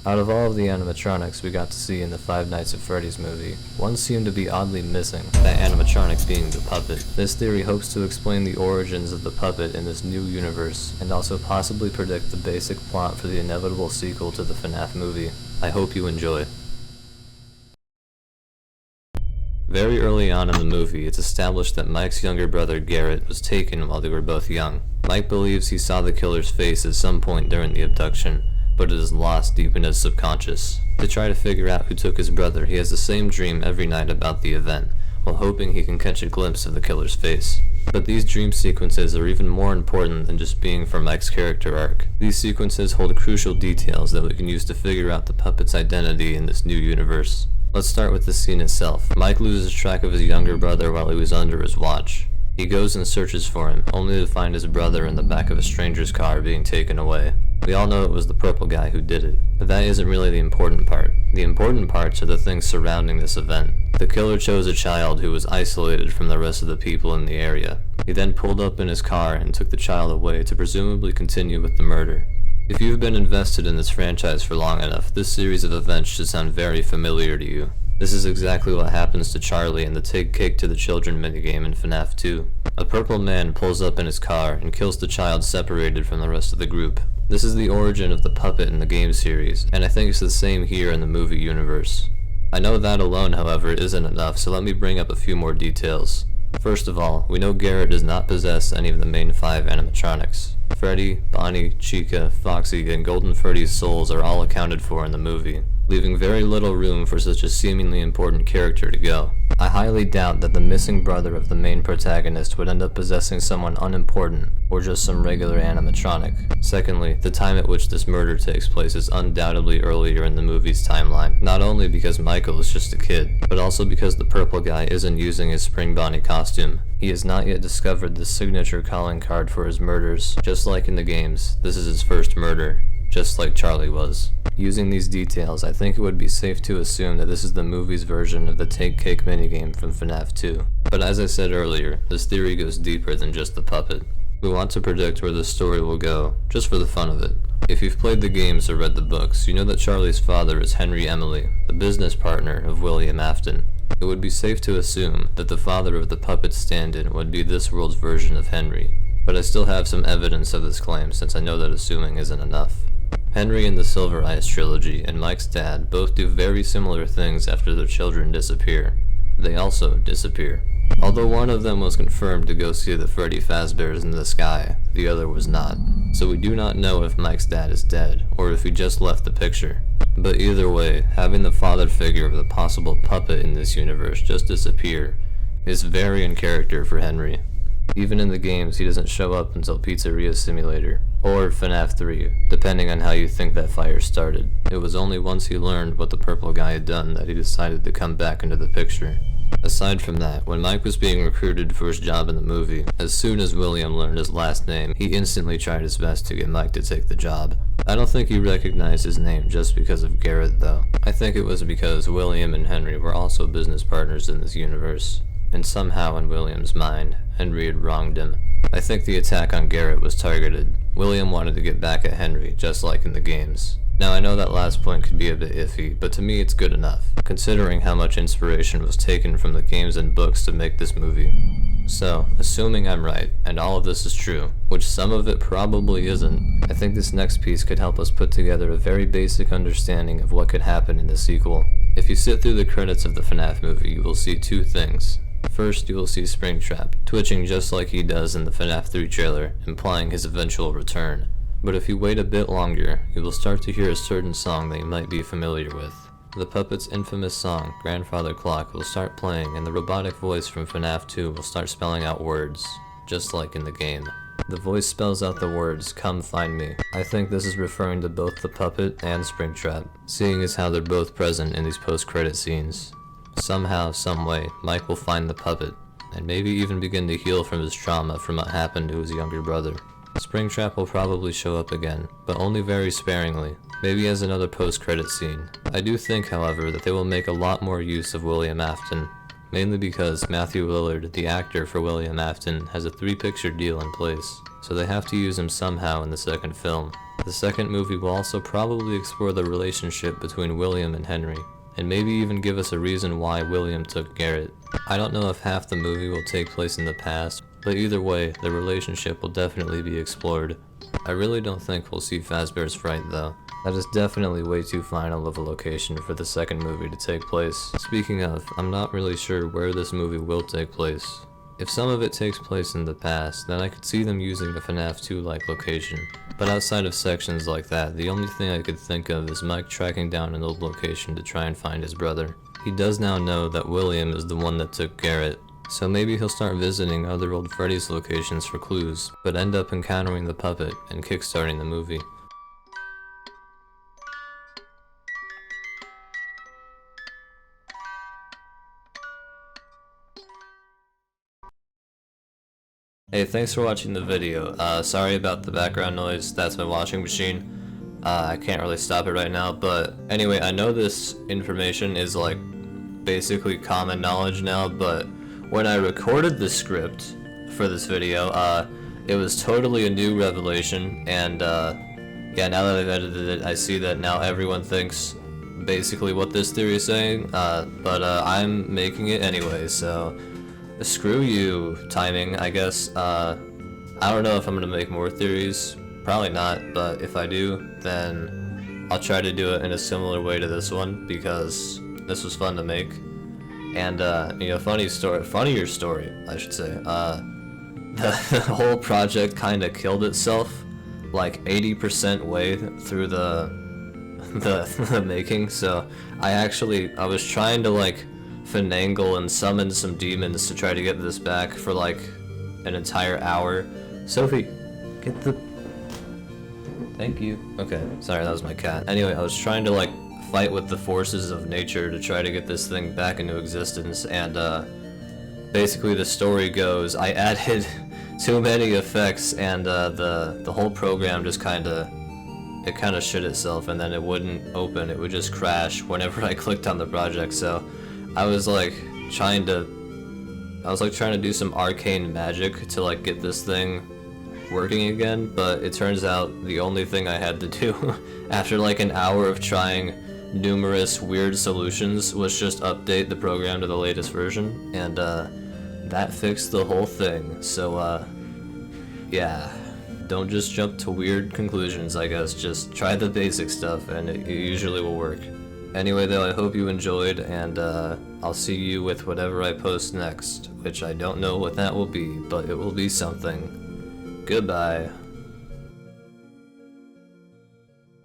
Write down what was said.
Out of all of the animatronics we got to see in the Five Nights at Freddy's movie, one seemed to be oddly missing, that animatronic being the puppet. This theory hopes to explain the origins of the puppet in this new universe, and also possibly predict the basic plot for the inevitable sequel to the FNAF movie. I hope you enjoy. Very early on in the movie, it's established that Mike's younger brother Garrett was taken while they were both young. Mike believes he saw the killer's face at some point during the abduction, but it is lost deep in his subconscious. To try to figure out who took his brother, he has the same dream every night about the event, while hoping he can catch a glimpse of the killer's face. But these dream sequences are even more important than just being for Mike's character arc. These sequences hold crucial details that we can use to figure out the puppet's identity in this new universe. Let's start with the scene itself. Mike loses track of his younger brother while he was under his watch. He goes and searches for him, only to find his brother in the back of a stranger's car being taken away. We all know it was the purple guy who did it, but that isn't really the important part. The important parts are the things surrounding this event. The killer chose a child who was isolated from the rest of the people in the area. He then pulled up in his car and took the child away to presumably continue with the murder. If you've been invested in this franchise for long enough, this series of events should sound very familiar to you. This is exactly what happens to Charlie in the Take Cake to the Children minigame in FNAF 2. A purple man pulls up in his car and kills the child separated from the rest of the group. This is the origin of the puppet in the game series, and I think it's the same here in the movie universe. I know that alone, however, isn't enough, so let me bring up a few more details. First of all, we know Garrett does not possess any of the main 5 animatronics. Freddy, Bonnie, Chica, Foxy, and Golden Freddy's souls are all accounted for in the movie, leaving very little room for such a seemingly important character to go. I highly doubt that the missing brother of the main protagonist would end up possessing someone unimportant, or just some regular animatronic. Secondly, the time at which this murder takes place is undoubtedly earlier in the movie's timeline, not only because Michael is just a kid, but also because the purple guy isn't using his Spring Bonnie costume. He has not yet discovered the signature calling card for his murders. Just like in the games, this is his first murder, just like Charlie was. Using these details, I think it would be safe to assume that this is the movie's version of the Take Cake minigame from FNAF 2. But as I said earlier, this theory goes deeper than just the puppet. We want to predict where the story will go, just for the fun of it. If you've played the games or read the books, you know that Charlie's father is Henry Emily, the business partner of William Afton. It would be safe to assume that the father of the puppet stand-in would be this world's version of Henry, but I still have some evidence of this claim since I know that assuming isn't enough. Henry in the Silver Eyes trilogy and Mike's dad both do very similar things after their children disappear. They also disappear. Although one of them was confirmed to go see the Freddy Fazbears in the sky, the other was not. So we do not know if Mike's dad is dead, or if he just left the picture. But either way, having the father figure of the possible puppet in this universe just disappear is very in character for Henry. Even in the games, he doesn't show up until Pizzeria Simulator, or FNAF 3, depending on how you think that fire started. It was only once he learned what the purple guy had done that he decided to come back into the picture. Aside from that, when Mike was being recruited for his job in the movie, as soon as William learned his last name, he instantly tried his best to get Mike to take the job. I don't think he recognized his name just because of Garrett, though. I think it was because William and Henry were also business partners in this universe, and somehow in William's mind, Henry had wronged him. I think the attack on Garrett was targeted. William wanted to get back at Henry, just like in the games. Now I know that last point could be a bit iffy, but to me it's good enough, considering how much inspiration was taken from the games and books to make this movie. So, assuming I'm right, and all of this is true, which some of it probably isn't, I think this next piece could help us put together a very basic understanding of what could happen in the sequel. If you sit through the credits of the FNAF movie, you will see two things. First, you will see Springtrap, twitching just like he does in the FNAF 3 trailer, implying his eventual return. But if you wait a bit longer, you will start to hear a certain song that you might be familiar with. The puppet's infamous song, Grandfather Clock, will start playing, and the robotic voice from FNAF 2 will start spelling out words, just like in the game. The voice spells out the words, "Come find me." I think this is referring to both the puppet and Springtrap, seeing as how they're both present in these post-credit scenes. Somehow, someway, Mike will find the puppet, and maybe even begin to heal from his trauma from what happened to his younger brother. Springtrap will probably show up again, but only very sparingly, maybe as another post-credit scene. I do think, however, that they will make a lot more use of William Afton, mainly because Matthew Lillard, the actor for William Afton, has a 3-picture deal in place, so they have to use him somehow in the second film. The second movie will also probably explore the relationship between William and Henry, and maybe even give us a reason why William took Garrett. I don't know if half the movie will take place in the past, but either way, the relationship will definitely be explored. I really don't think we'll see Fazbear's Fright though. That is definitely way too final of a location for the second movie to take place. Speaking of, I'm not really sure where this movie will take place. If some of it takes place in the past, then I could see them using a FNAF 2-like location. But outside of sections like that, the only thing I could think of is Mike tracking down an old location to try and find his brother. He does now know that William is the one that took Garrett, so maybe he'll start visiting other old Freddy's locations for clues, but end up encountering the puppet and kickstarting the movie. Hey, thanks for watching the video. Sorry about the background noise, that's my washing machine. I can't really stop it right now, but anyway, I know this information is like basically common knowledge now, but when I recorded the script for this video, it was totally a new revelation, and yeah, now that I've edited it, I see that now everyone thinks basically what this theory is saying, but I'm making it anyway, so screw you, timing, I guess. I don't know if I'm gonna make more theories, probably not, but if I do, then I'll try to do it in a similar way to this one, because this was fun to make. And, you know, funnier story, I should say, the whole project kinda killed itself, like 80% way through the making, so I was trying to, like, finagle and summon some demons to try to get this back for like an entire hour. Sophie, get the... Thank you. Okay, sorry, that was my cat. Anyway, I was trying to like fight with the forces of nature to try to get this thing back into existence, and basically the story goes, I added too many effects, and the whole program just kinda shit itself, and then it wouldn't open, it would just crash whenever I clicked on the project. So I was trying to do some arcane magic to like get this thing working again, but it turns out the only thing I had to do after like an hour of trying numerous weird solutions was just update the program to the latest version, and that fixed the whole thing. So yeah, don't just jump to weird conclusions, I guess. Just try the basic stuff and it usually will work. Anyway though, I hope you enjoyed, and I'll see you with whatever I post next, which I don't know what that will be, but it will be something. Goodbye.